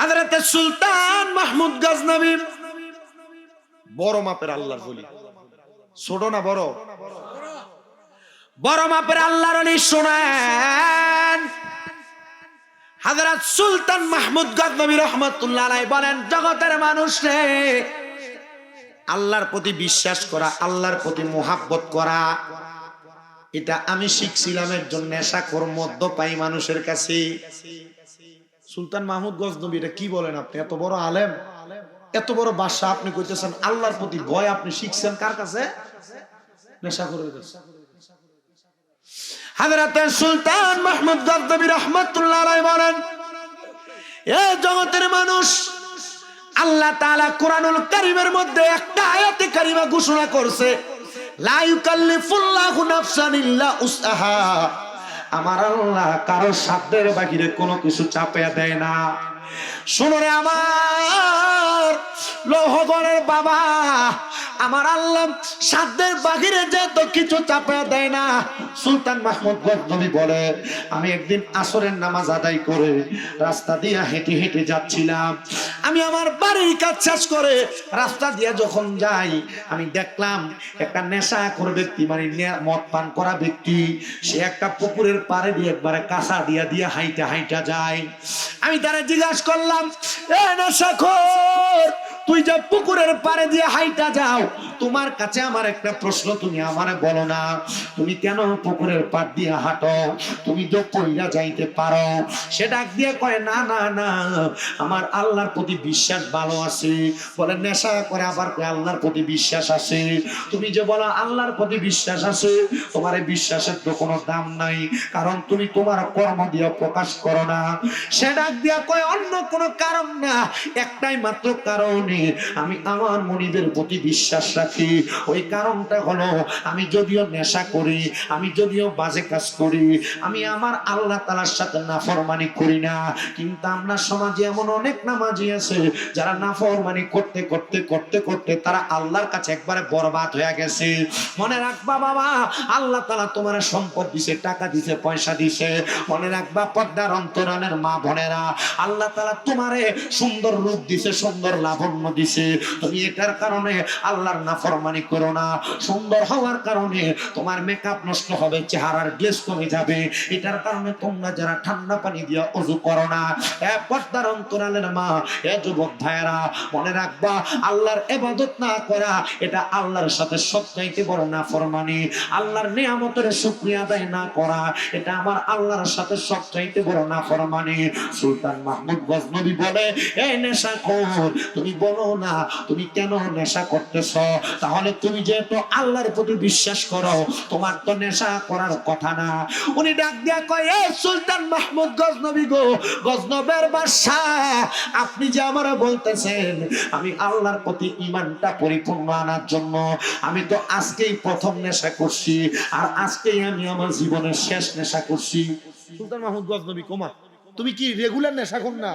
হযরত সুলতান মাহমুদ গজনবী বড় মাপের আল্লাহর ওলি। ছোট না বড়? বড় মাপের আল্লাহর ওলি। শুনেন, হযরত সুলতান মাহমুদ গজনবী রহমাতুল্লাহ আলাইহি বলেন, জগতের মানুষ রে, আল্লাহর প্রতি বিশ্বাস করা, আল্লাহর প্রতি মুহাব্বত করা, এটা আমি শিখছিলাম একজন নেশাখোর মদ্যপায়ী মানুষের কাছে। সুলতান মাহমুদ গজনবী, এটা কি বলেন আপনি? এত বড় আলেম, এত বড় বাদশা, আপনি কইতেছেন আল্লাহর প্রতি ভয় আপনি শিখছেন কার কাছে? নেশাখোরের কাছে। হযরত সুলতান মাহমুদ গজনবী রাহমাতুল্লাহ আলাইহি বলেন, এ জগতের মানুষ, আল্লাহ তাআলা কোরআনুল কারীমের মধ্যে একটা আয়াতে কারিমা ঘোষণা করছে, লা ইউকাল্লিফুল্লাহু নাফসান ইল্লা উসআহা। আমার আল্লাহ কারো সাধ্যের বাহিরে কোনো কিছু চাপিয়ে দেয় না। শোনো রে আমার লৌহগড়ের বাবা, আমার আল্লাহ সাধ্যের বাহিরে যে তো কিছু চাপিয়ে দেয় না। সুলতান মাহমুদ গজনবী বলে, আমি একদিন আসরের নামাজ আদায় করে রাস্তা দিয়ে হেঁটে হেঁটে যাচ্ছিলাম। আমি আমার বাড়ির কাজ শেষ করে রাস্তা দিয়ে যখন যাই, আমি দেখলাম একটা নেশাখোর ব্যক্তি, মানে মদ পান করা ব্যক্তি, সে একটা পুকুরের পাড়ে দিয়ে একবারে কাঁচা দিয়া দিয়ে হাইটা হাইটা যায়। আমি তারা জিজ্ঞাসা করলাম, এ নেশাখোর, তুই যে পুকুরের পাড়ে দিয়ে হাইটা যাও, তোমার কাছে আমার একটা প্রশ্ন, তুমি আমারে বলো না, তুমি কেন পুকুরের পাড় দিয়ে হাঁটো? তুমি তো কইরা যাইতে পারো। সে ডাক দিয়ে কয়, না না না, আমার আল্লাহর প্রতি বিশ্বাস ভালো আছে। বলে, নেশা করে আবার কয় আল্লাহর প্রতি বিশ্বাস আছে। তুমি যে বলো আল্লাহর প্রতি বিশ্বাস আছে, তোমার এই বিশ্বাসের তো কোনো দাম নাই, কারণ তুমি তোমার কর্ম দিয়ে প্রকাশ করো না। সে ডাক দিয়া কয়, অন্য কোনো কারণ না, একটাই মাত্র কারণে আমি আমার মুরিদের প্রতি বিশ্বাস রাখি। ওই কারণটা হলো, আমি যদিও নেশা করি, আমি যদিও বাজে কাজ করি, আমি আমার আল্লাহ তাআলার সাথে নাফরমানি করি না, কিন্তু আমরা সমাজে এমন অনেক নামাজি আছে যারা নাফরমানি করতে করতে করতে করতে তারা আল্লাহর কাছে একবারে বরবাদ হয়ে গেছে। মনে রাখবা বাবা, আল্লাহ তাআলা তোমার সম্পদ দিছে, টাকা দিছে, পয়সা দিছে। মনে রাখবা পর্দার অন্তরালের মা বোনেরা, আল্লাহ তাআলা তোমারে সুন্দর রূপ দিছে, সুন্দর লাবণ্য দিছে। তুমি এটার কারণে আল্লাহর নাফরমানি করো না। সুন্দর হওয়ার কারণে তোমার মেকআপ নষ্ট হবে, চেহারার গ্লেজ কমে যাবে, এটার কারণে তোমরা যারা ঠান্ডা পানি দিয়ে ওযু করো না, এ পর্দার অন্তরালের মা, এ যুবক ভাইয়েরা, মনে রাখবা আল্লাহর ইবাদত না করা, এটা আল্লাহর সাথে সবচাইতে বড় নাফরমানি। আল্লাহর নিয়ামতের শুকরিয়া আদায় না করা, এটা আমার আল্লাহর সাথে সবচাইতে বড় নাফরমানি। সুলতান মাহমুদ গজনবী বলে, এই নেশাখোর, তুমি বলো না তুমি কেন নেশা করতেছ? তাহলে তুমি যেহেতু আল্লাহর প্রতি বিশ্বাস করো, তোমার তো নেশা করার কথা না। উনি ডাক দিয়া কয়, এ সুলতান মাহমুদ গজনবী গো, গজনবের বাদশা, আপনি যে আমারে বলতেছেন আমি আল্লাহর প্রতি ঈমানটা পরিপূর্ণ আনার জন্য আমি তো আজকেই প্রথম নেশা করছি, আর আজকেই আমি আমার জীবনের শেষ নেশা করছি। সুলতান মাহমুদ গজনবী, কোমা তুমি কি রেগুলার নেশাখোর না?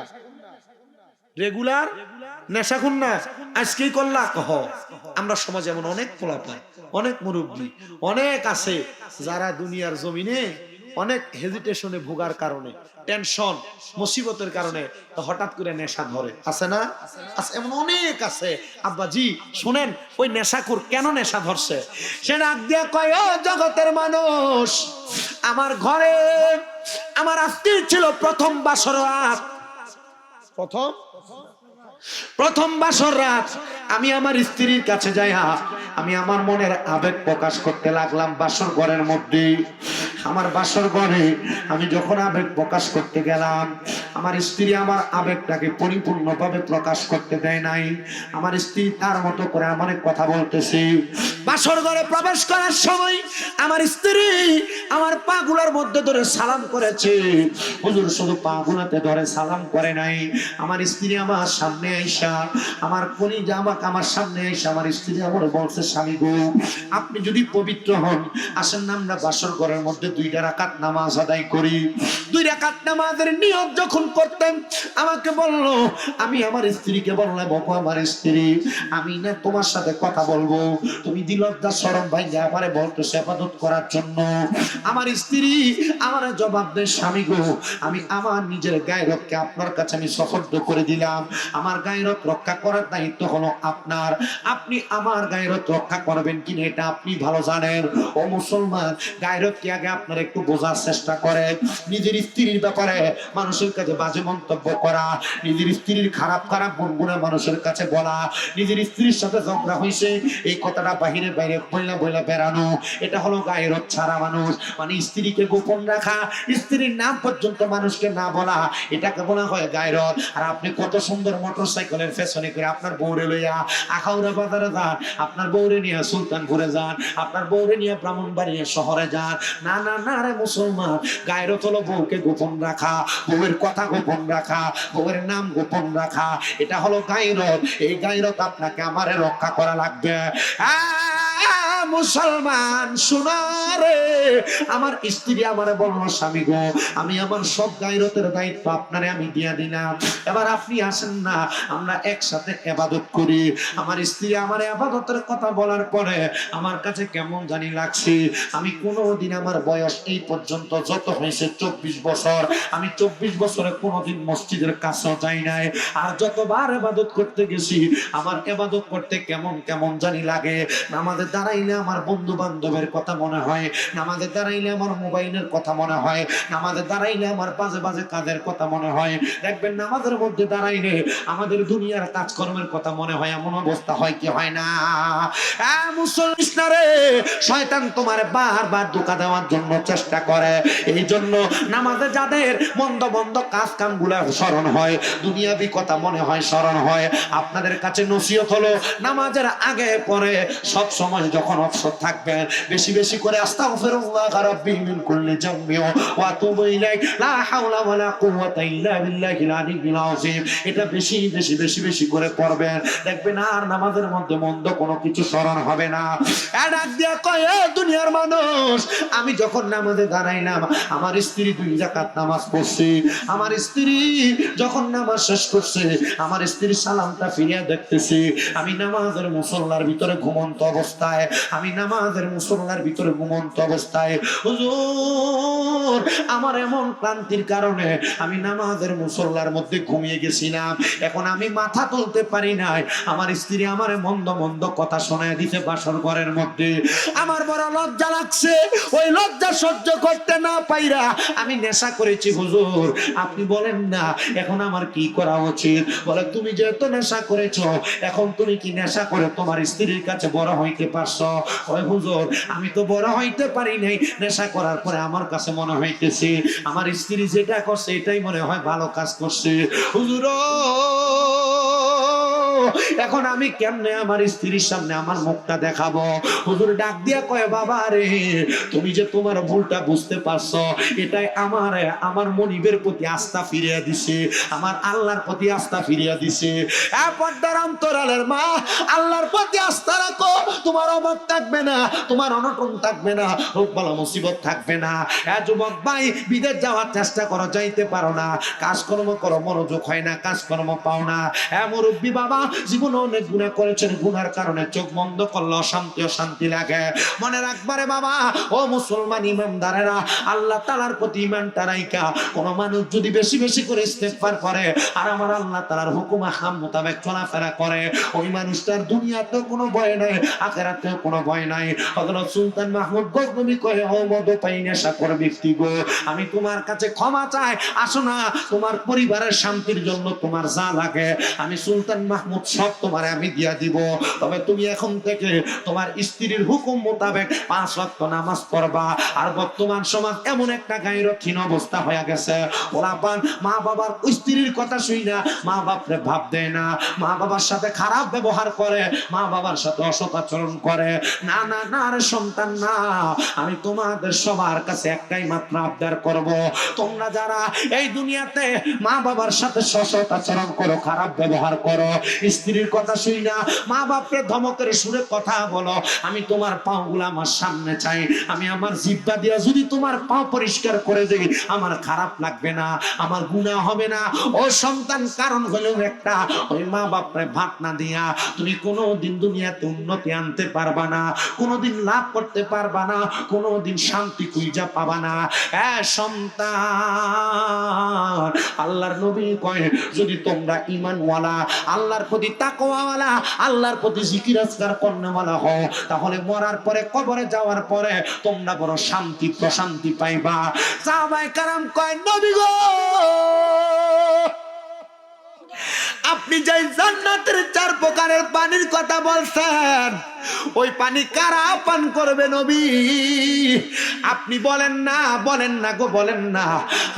রেগুলার নেশাখোর না, আজকেই করলা? কহ, আমরা সমাজে এমন অনেক পোলাপান, অনেক মুরব্বী, অনেক আছে যারা দুনিয়ার জমিনে অনেক হেজিটেশনে ভোগার কারণে, টেনশন মুসিবতের কারণে হঠাৎ করে নেশা ধরে, আছে না? আছে, এমন অনেক আছে। আব্বাজি শুনেন, ওই নেশাখোর কেন নেশা ধরছে? সে ডাক দিয়া কয়, ও জগতের মানুষ, আমার ঘরে আমার আজকে ছিল প্রথম বাসর রাত। প্রথম বাসর রাত আমি আমার স্ত্রীর কাছে যাইয়া আমি আমার মনের আবেগ প্রকাশ করতে লাগলাম বাসর ঘরের মধ্যে। আমার বাসর ঘরে আমি যখন আবেগ প্রকাশ করতে গেলাম, আমার স্ত্রী আমার আবেগটাকে পরিপূর্ণভাবে প্রকাশ করতে দেয় নাই। আমার স্ত্রী তার মতো করে আমার কথা বলতেছে। বাসর ঘরে প্রবেশ করার সময় আমার স্ত্রী আমার পাগুলার মধ্যে ধরে সালাম করেছে। হুজুর শুধু পাগুলাতে ধরে সালাম করে নাই, আমার স্ত্রী আমার সামনে আইসা, আমার কলিজা আমাকে আমার সামনে আইসা আমার স্ত্রী আমার বলছে, স্বামী গো, আপনি যদি পবিত্র হন, আসেন না আমরা বাসর ঘরের মধ্যে 2 রাকাত নামাজ আদায় করি। 2 রাকাত নামাজের নিয়ত যখন করতেন আমাকে বলল, আমি আমার স্ত্রীকে বললাম, বাবা আমার স্ত্রী, আমি না তোমার সাথে কথা বলবো, তুমি লজ্জা শরম ভাইয়া আমারে বলতেছে ইবাদত করার জন্য। আমার স্ত্রী আমারে জবাব দেয়, স্বামী গো, আমি আমার নিজের গায়রতকে আপনার কাছে আমি সুপর্দ করে দিলাম। আমার গায়রত রক্ষা করার দায়িত্ব হলো আপনার। আপনি আমার গায়রত রক্ষা করবেন কিনা এটা আপনি ভালো জানেন। ও মুসলমান, গায়রত কি আগে আপনার একটু বোঝার চেষ্টা করে। নিজের স্ত্রীর ব্যাপারে মানুষের কাছে বাজে মন্তব্য করা, নিজের স্ত্রীর খারাপ খারাপ গুণগুণা মানুষের কাছে বলা, নিজের স্ত্রীর সাথে ঝগড়া হয়েছে এই কথাটা বাহিরে বাইরে বইলা বইলা বেড়ানো, এটা হলো গায়রত ছাড়া মানুষ। মানে স্ত্রীকে গোপন রাখা, স্ত্রীর নাম পর্যন্ত মানুষকে না বলা, এটাকে বলা হয় গায়রত। আর আপনি কত সুন্দর মোটরসাইকেলের পেছনে করে আপনার বউরে লইয়া আখাউড়া বাজারে যান, আপনার বউরে নিয়ে সুলতানপুরে যান, আপনার বউরে নিয়ে ব্রাহ্মণবাড়িয়া শহরে যান। না না না রে মুসলমান, গায়রত হলো বউকে গোপন রাখা, বউয়ের কথা গোপন রাখা, বউয়ের নাম গোপন রাখা, এটা হলো গায়রত। এই গায়রত আপনাকে আমারে রক্ষা করা লাগবে। মুসলমান শোনো রে, আমার স্ত্রী আমারে বলল, স্বামী গো, আমি আমার সব গায়রতের দায়িত্ব আপনারে আমি দিয়া দিলাম, এবার আপনি আসেন না, আমরা একসাথে ইবাদত করি। আমার স্ত্রী আমার ইবাদতের কথা বলার পরে আমার কাছে কেমন জানি লাগছে। আমি কোনোদিন আমার বয়স এই পর্যন্ত যত হয়েছে 24 বছর, আমি 24 বছরে কোনোদিন মসজিদের কাছেও যাই নাই। আর যতবার ইবাদত করতে গেছি আমার ইবাদত করতে কেমন কেমন জানি লাগে। নামাজে দাঁড়াইলে আমার বন্ধু বান্ধবের কথা মনে হয়, নামাজে দাঁড়াইলে আমার মোবাইলের কথা মনে হয়, নামাজে দাঁড়াইলে আমার বাজে বাজে কাজের কথা মনে হয়। দেখবেন নামাজের মধ্যে দাঁড়াইলে আমাদের দুনিয়ার কাজকর্মের কথা মনে হয়। এমন অবস্থা হয় কি হয় না? মুসলমান রে, শয়তান তোমার বারবার ধোঁকা দেওয়ার জন্য চেষ্টা করে। এই জন্য নামাজে যাদের মন্দ মন্দ কাজ কাম গুলা স্মরণ হয়, দুনিয়াবি কথা মনে হয় স্মরণ হয়, আপনাদের কাছে নসিহত হলো নামাজের আগে পরে সব সময় যখন অবসর থাকবেন বেশি বেশি করে আস্তাগফিরুল্লাহ রাব্বি মিন কুল্লি যামবি ওয়া আতুবু ইলাইহি লা হাওলা ওয়ালা কুওয়াতা ইল্লা বিল্লাহিল আলিয়্যিল আযীম, এটা বেশি বেশি বেশি বেশি করে পড়বেন। দেখবেন আর নামাজের মধ্যে মন্দ কোনো কিছু স্মরণ হবে না। ডাক দিয়া কয়, এ দুনিয়ার মানুষ, আমি যখন নামাজে দাঁড়াইলাম আমার স্ত্রী 2 রাকাত নামাজ পড়ছে, আমার স্ত্রী যখন নামাজ শেষ করছে আমার স্ত্রী সালামটা ফিরিয়ে দেখতেছি, আমি নামাজের মুসল্লার ভিতরে ঘুমন্ত অবস্থায়, আমি নামাজের মুসল্লার ভিতরে ঘুমন্ত অবস্থায়। হুজুর, আমার এমন ক্লান্তির কারণে আমি নামাজের মুসল্লার মধ্যে ঘুমিয়ে গেছিলাম, এখন আমি মাথা তুলতে পারি নাই। আমার স্ত্রী আমার মন্দ মন্দ কথা শোনায় দিতে বাসর ঘরের মধ্যে, আমার বড় লজ্জা লাগছে। ওই লজ্জা সহ্য করতে না পাইরা আমি নেশা করেছি। হুজুর, আপনি বলেন না এখন আমার কি করা উচিত? বলে, তুমি যেহেতু নেশা করেছো, এখন তুমি কি নেশা করে তোমার স্ত্রীর কাছে বড় হইতে পারছো? ওই হুজুর, আমি তো বড় হইতে পারি নাই, নেশা করার পরে আমার কাছে মনে হইতেছে আমার স্ত্রী যেটা করছে এটাই মনে হয় ভালো কাজ করছে। হুজুর, এখন আমি কেমনে আমার স্ত্রীর সামনে আমার মুখটা দেখাবো? হুজুর ডাক দিয়া কয়, বাবা রে, তুমি যে তোমার ভুলটা বুঝতে পারছো, এটাই আমার মনিবের প্রতি আস্থা ফিরিয়ে দিছে, আমার আল্লাহর প্রতি আস্থা ফিরিয়ে দিছে। পর্দার অন্তরালের মা, আল্লাহর প্রতি আস্থা রাখো, তোমার অভাব থাকবে না, তোমার অনটন থাকবে না, রোগ বালা মুসিবত থাকবে না। যুবক ভাই, বিদেশ যাওয়ার চেষ্টা করো, যাইতে পারো না, কাজকর্ম করো, মনোযোগ হয় না, কাজকর্ম পাও না। মুরব্বী বাবা, জীবনে অনেক গুনাহ করেছেন, গুনার কারণে চোখ বন্ধ করলে অশান্তি লাগে। মনে রাখবারে বাবা, ও মুসলমান ইমানদারেরা, আল্লাহ তাআলার প্রতি ঈমানটা রাইখা কোন মানুষ যদি বেশি বেশি করে ইস্তেগফার করে আর আমার আল্লাহ তাআলার হুকুম আহকাম মোতাবেক চলাফেরা করে, ওই মানুষটার দুনিয়াতেও কোনো ভয় নাই, আখিরাতেও কোনো ভয় নাই। হযরত সুলতান মাহমুদ গজনবী কয়, ও মদপাই নেশা করে ব্যক্তি গো, আমি তোমার কাছে ক্ষমা চাই, আসো না, তোমার পরিবারের শান্তির জন্য তোমার যা লাগে আমি সুলতান মাহমুদ সব তোমারে আমি দিয়া দিব, তবে তুমি এখন থেকে তোমার স্ত্রীর হুকুম মোতাবেক 5 ওয়াক্ত নামাজ পড়বা। আর বর্তমান সমাজ এমন একটা গায়রতহীন অবস্থা হয়ে গেছে, ওরা মা বাবার স্ত্রীর কথা শুই না, মা বাপরে ভাব দেয় না, মা বাবার সাথে খারাপ ব্যবহার করে, মা বাবার সাথে অসৎ আচরণ করে। না না না রে সন্তান, না, আমি তোমাদের সবার কাছে একটাই মাত্র আবদার করব, তোমরা যারা এই দুনিয়াতে মা বাবার সাথে অসৎ আচরণ করো, খারাপ ব্যবহার করো, স্ত্রীর কথা শুই না, মা বাপরে ধমকের সুরে কথা বলো, আমি তোমার পাগুলো আমার সামনে চাই, আমি আমার জিহ্বা দিয়া যদি তোমার পা পরিষ্কার করে দেই আমার খারাপ লাগবে না, আমার গুনাহ হবে না। ও সন্তান, কারণ হলো একটা, ওই মা বাপরে ভাত না দিয়া তুমি কোনোদিন দুনিয়াতে উন্নতি আনতে পারবা না, কোনোদিন লাভ করতে পারবা না, কোনোদিন শান্তি খুঁজা পাবা না। সন্তান, আল্লাহর নবী কয় যদি তোমরা ঈমানওয়ালা, আল্লাহর প্রতি তাকওয়াওয়ালা, আল্লাহর প্রতি জিকির আজকার করনেওয়ালা হও, তাহলে মরার পরে কবরে যাওয়ার পরে তোমরা বড় শান্তি প্রশান্তি পাইবা। সাহাবায়ে কেরাম কয় নবী গো, আপনি যে জান্নাতের 4 প্রকারের পানির কথা বলছেন, ওই পানি কারা পান করবে নবী? আপনি বলেন না, বলেন না গো, বলেন না।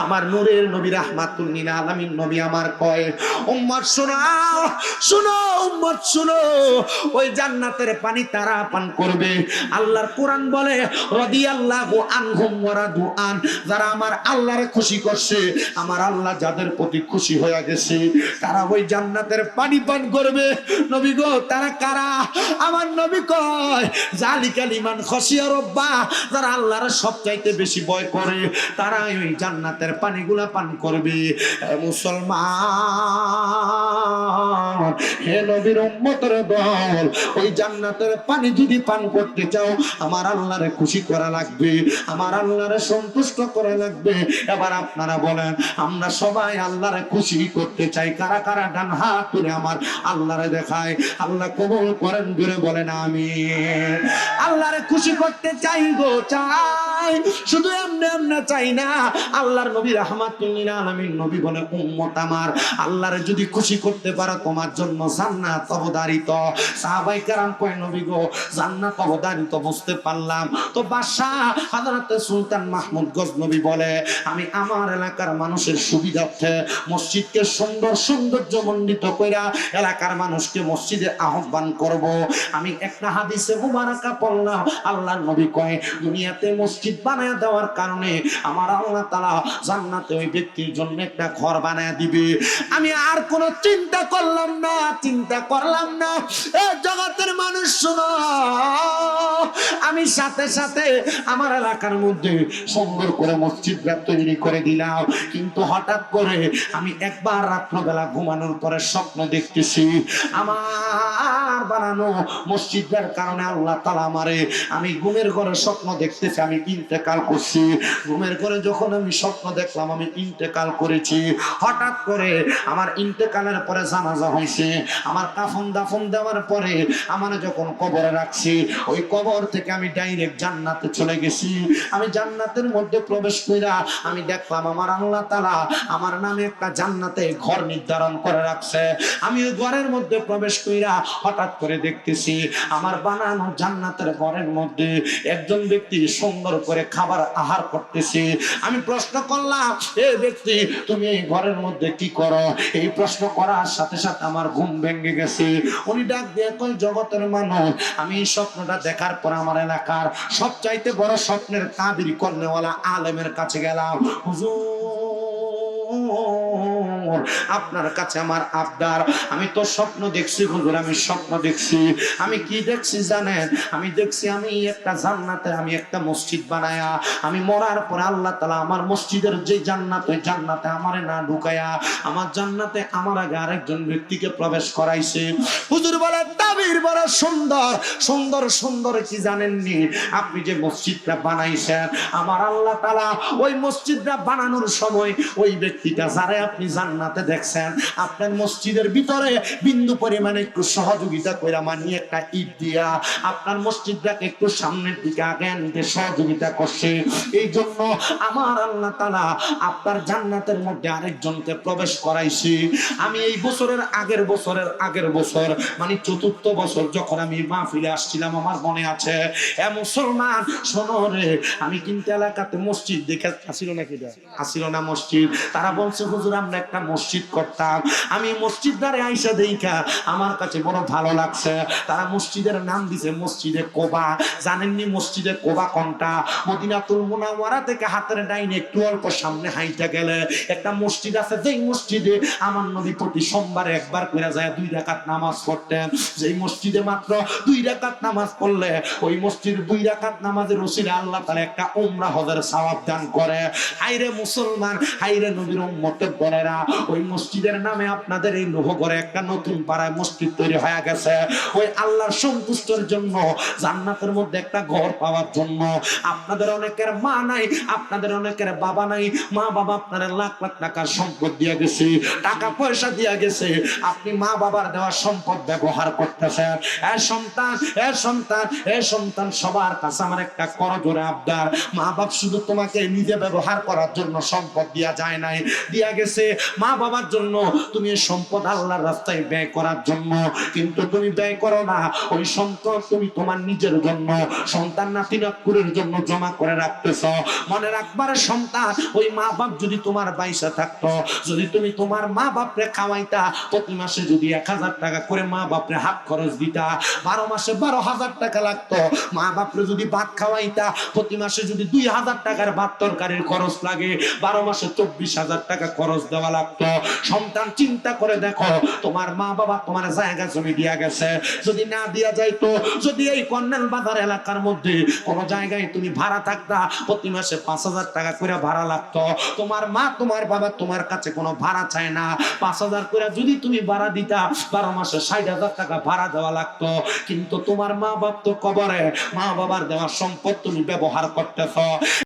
আমার নূরের নবী রাহমাতুল লিল আলামিন নবী আমার কয়, উম্মত শোনো, শোনো উম্মত শোনো, ওই জান্নাতের পানি তারা পান করবে। আল্লাহর কোরআন বলে রাদিয়াল্লাহু আনহুম ওয়া রাদু আন, যারা আমার আল্লাহরে খুশি করছে, আমার আল্লাহ যাদের প্রতি খুশি হয়ে গেছে, তারা ওই জান্নাতের পানি পান করবে। নবী গো, তারা কারা? আমার নবী কয় জালিকাল ঈমান খাশিয়া রাব্বা, যারা আল্লাহর সবচাইতে বেশি ভয় করে তারা ওই জান্নাতের পানিগুলা পান করবে। মুসলমান, হে নবীর উম্মতের দল, ওই জান্নাতের পানি যদি পান করতে চাও, আমার আল্লাহরে খুশি করা লাগবে, আমার আল্লাহরে সন্তুষ্ট করা লাগবে। এবার আপনারা বলেন, আমরা সবাই আল্লাহরে খুশি করতে চাই, কারা কারা ডান হাত তুলে আমার আল্লাহরে দেখায়। আল্লাহ কবুল করেন, জোরে বলেন আমিন। আল্লাহরে খুশি করতে চাই গো, চাই, শুধু এমনি এমনি চাই না। আল্লাহর নবী রাহমাতুল লিল আলামিন নবী বলে, উম্মত আমার, আল্লাহরে যদি খুশি করতে পারো তোমার জন্য জান্নাত অবধারিত। সাহাবায়ে কেরাম কয় নবী গো, জান্নাত অবধারিত বুঝতে পারলাম, তো বাদশা হযরত সুলতান মাহমুদ গজনবী বলে, আমি আমার এলাকার মানুষের সুবিধার্থে মসজিদকে সুন্দর সৌন্দর্যমণ্ডিত কইরা এলাকার মানুষকে মসজিদে আহ্বান করব। আমি একটা হাদিসে মুবারাকা পড়লাম, আল্লাহর নবী কয় দুনিয়াতে মসজিদ বানায় দেওয়ার কারণে আমার আল্লাহ তাআলা জান্নাতে ওই ব্যক্তির জন্য একটা ঘর বানায় দিবে। আমি আর কোনো চিন্তা করলাম না, চিন্তা করলাম না। এ জগতের মানুষ শোনো, আমি সাথে সাথে আমার এলাকার মধ্যে সুন্দর করে মসজিদটা তৈরি করে দিলাম। কিন্তু হঠাৎ করে আমি একবার রাত্রবেলা ঘুমানোর পরে স্বপ্ন দেখতেছি, আমার বানানো মসজিদের কারণে আল্লাহ তাআলা আমারে, আমি ঘুমের ঘরে স্বপ্ন দেখতেছি আমি ইন্তেকাল করছি। ঘুমের ঘরে যখন আমি স্বপ্ন দেখলাম আমি ইন্তেকাল করেছি, হঠাৎ করে আমার ইন্তেকালের পরে জানাজা হয়েছে, আমার কাফন দাফন দেওয়ার পরে আমার যখন কবরে রাখছি, ওই কবর থেকে আমি ডাইরেক্ট জান্নাতে চলে গেছি। আমি জান্নাতের মধ্যে প্রবেশ কইরা আমি দেখলাম আমার আল্লাহ তাআলা আমার নামে একটা জান্নাতে ঘর নির্ধারণ করে রাখছে। আমি ওই ঘরের মধ্যে প্রবেশ কইরা হঠাৎ করে দেখতেছি আমার বানানো জান্নাতের ঘরের মধ্যে একজন ব্যক্তি সুন্দর করে খাবার আহার করতেছে। আমি প্রশ্ন করলাম, এ ব্যক্তি তুমি এই ঘরের মধ্যে কি করো? এই প্রশ্ন করার সাথে সাথে আমার ঘুম ভেঙে গেছে। উনি ডাক দিয়ে কই, জগতের মানুষ, আমি এই স্বপ্নটা দেখার পর আমার এলাকার সবচাইতে বড় স্বপ্নের তাবির করনেওয়ালা আলেমের কাছে গেলাম। হুজুর, আপনার কাছে আমার আবদার, আমি তো স্বপ্ন দেখছি হুজুর, আমি স্বপ্ন দেখছি। আমি কি দেখছি জানেন? আমি দেখছি আমি একটা জান্নাতে আমি একটা মসজিদ বানায়া, আমি মরার পরে আল্লাহ তাআলা আমার মসজিদের যে জান্নাত, ওই জান্নাতে আমারে না ঢুকায়া আমার জান্নাতে আমার আগে আরেকজন ব্যক্তিকে প্রবেশ করাইছে। হুজুর বলে, তাবির বড় সুন্দর। সুন্দর সুন্দর কি জানেননি? আপনি যে মসজিদটা বানাইছেন, আমার আল্লাহ তাআলা ওই মসজিদটা বানানোর সময় ওই ব্যক্তিটা যারে আপনি জান্নাতে দেখছেন, আপনার মসজিদের ভিতরে বিন্দু পরিমাণে একটু সহযোগিতা কইরা, মানি একটা ইট দিয়া আপনার মসজিদটাকে একটু সামনের দিকে আগে আনতে সহযোগিতা করছে। এই জন্য আমার আল্লাহ তাআলা আপনার জান্নাতের মধ্যে আরেকজনকে প্রবেশ করাইছি। আমি এই বছরের আগের বছর মানে চতুর্থ বছর যখন আমি মাহফিলে আসছিলাম, আমার মনে আছে, এ মুসলমান শোনো রে, আমি কিন্তু এলাকাতে মসজিদ দেখে আসিল নাকি, আসিল না মসজিদ। তারা বলছে হুজুর আমরা একটা মসজিদ করতাম, আমি মসজিদ দ্বারে আইসা দেখা আমার কাছে বড় ভালো লাগছে। তারা মসজিদের নাম দিছে মসজিদে কোবা। জানেননি মসজিদে কোবা কোনটা? মদিনাতুল মুনাওয়ারা থেকে হাতের ডাইনে একটু অল্প সামনে হাইটা গেলে একটা মসজিদ আছে, যেই মসজিদে আমার নবী প্রতি সোমবারে একবার করে যায় 2 রাকাত নামাজ পড়তেন। যেই মসজিদে মাত্র 2 রাকাত নামাজ পড়লে ওই মসজিদের 2 রাকাত নামাজের ওসিলা আল্লাহ তাআলা একটা উমরা হজের সওয়াব দান করে। হায়রে মুসলমান, হায়রে নবীর উম্মতের বলেরা, ওই মসজিদের নামে আপনাদের এই লোহগড়ে একটা নতুন পাড়ায় মসজিদ তৈরি হয়ে গেছে। ওই আল্লাহর সন্তুষ্টের জন্য, জান্নাতের মধ্যে একটা ঘর পাওয়ার জন্য। আপনাদের অনেকের মা নাই, আপনাদের অনেকের বাবা নাই, মা বাবা আপনারা লাখ লাখ টাকার সম্পদ দিয়ে গেছে, টাকা পয়সা দিয়ে গেছে, আপনি মা বাবার দেওয়া সম্পদ ব্যবহার করতেছেন। এ সন্তান, এ সন্তান, এ সন্তান, সবার কাছে আমার একটা করজোড়ে আবদার, মা বাপ শুধু তোমাকে নিজে ব্যবহার করার জন্য সম্পদ দিয়া যায় নাই, দিয়া গেছে মা বাবার জন্য। তুমি এই সম্পদ আল্লাহর রাস্তায় ব্যয় করার জন্য, কিন্তু তুমি ব্যয় করো না। ওই সম্পদ তুমি তোমার নিজের জন্য, সন্তান নাতি নাতকুরের জন্য জমা করে রাখতেছ। মনে রাখবার সন্তান, ওই মা বাপ যদি তোমার বাইসা থাকতো, যদি তুমি তোমার মা বাপরে খাওয়াইতা, প্রতি মাসে যদি 1000 টাকা করে মা বাপরে হাত খরচ দিতা, 12 মাসে 12,000 টাকা লাগতো। মা বাপরে যদি ভাত খাওয়াইতা, প্রতি মাসে যদি 2000 টাকার ভাত তরকারির খরচ লাগে, 12 মাসে 24,000 টাকা খরচ দেওয়া লাগতো। সন্তান চিন্তা করে দেখো, তোমার মা বাবা তোমার জায়গা জমি দিয়া গেছে, যদি না দিয়া যাইতো, যদি এই কর্নেল বাজার এলাকার মধ্যে কোন জায়গায় তুমি ভাড়া থাকতা, প্রতি মাসে 5,000 টাকা করে ভাড়া লাগতো। তোমার মা তোমার বাবা তোমার কাছে কোনো ভাড়া চায় না, 5,000 করে যদি তুমি ভাড়া দিতা, 12 মাসে 60,000 টাকা ভাড়া দেওয়া লাগতো। কিন্তু তোমার মা বাপ তো কবরে, মা বাবার দেওয়া সম্পদ তুমি ব্যবহার করতেছ।